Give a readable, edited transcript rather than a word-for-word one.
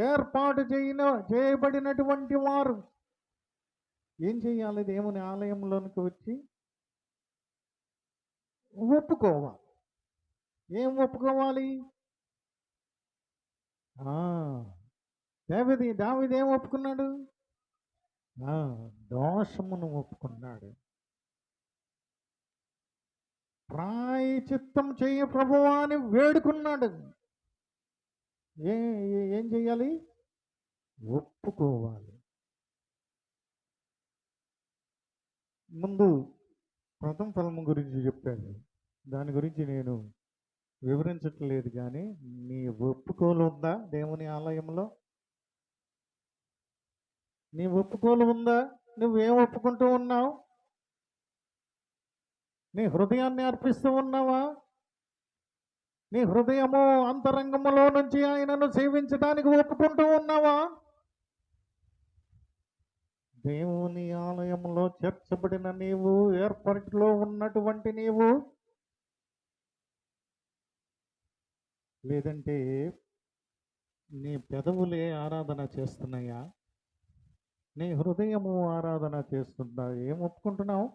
ఏర్పాటు చేయబడినటువంటి వారు ఏం చేయాలి? దేవుని ఆలయంలోనికి వచ్చి ఒప్పుకోవాలి. ఏం ఒప్పుకోవాలి? దావీదు ఏం ఒప్పుకున్నాడు? దోషమును ఒప్పుకున్నాడు. ప్రాయశ్చిత్తం చేయ ప్రభువా అని వేడుకున్నాడు. ఏం చెయ్యాలి? ఒప్పుకోవాలి. ముందు ప్రథమ ఫలము గురించి చెప్పాడు. దాని గురించి నేను వివరించట్లేదు, కానీ నీ ఒప్పుకోలు ఉందా? దేవుని ఆలయంలో నీ ఒప్పుకోలు ఉందా? నువ్వేం ఒప్పుకుంటూ ఉన్నావు? నీ హృదయాన్ని అర్పిస్తూ ఉన్నావా? నీ హృదయము అంతరంగములో నుంచి ఆయనను సేవించడానికి ఒప్పుకుంటూ ఉన్నావా? దేవుని ఆలయంలో చేర్చబడిన నీవు, ఏర్పాటులో ఉన్నటువంటి నీవు, లేదంటే నీ పెదవులే ఆరాధన చేస్తున్నాయా? నీ హృదయము ఆరాధన చేస్తుందా? ఏం ఒప్పుకుంటున్నావు?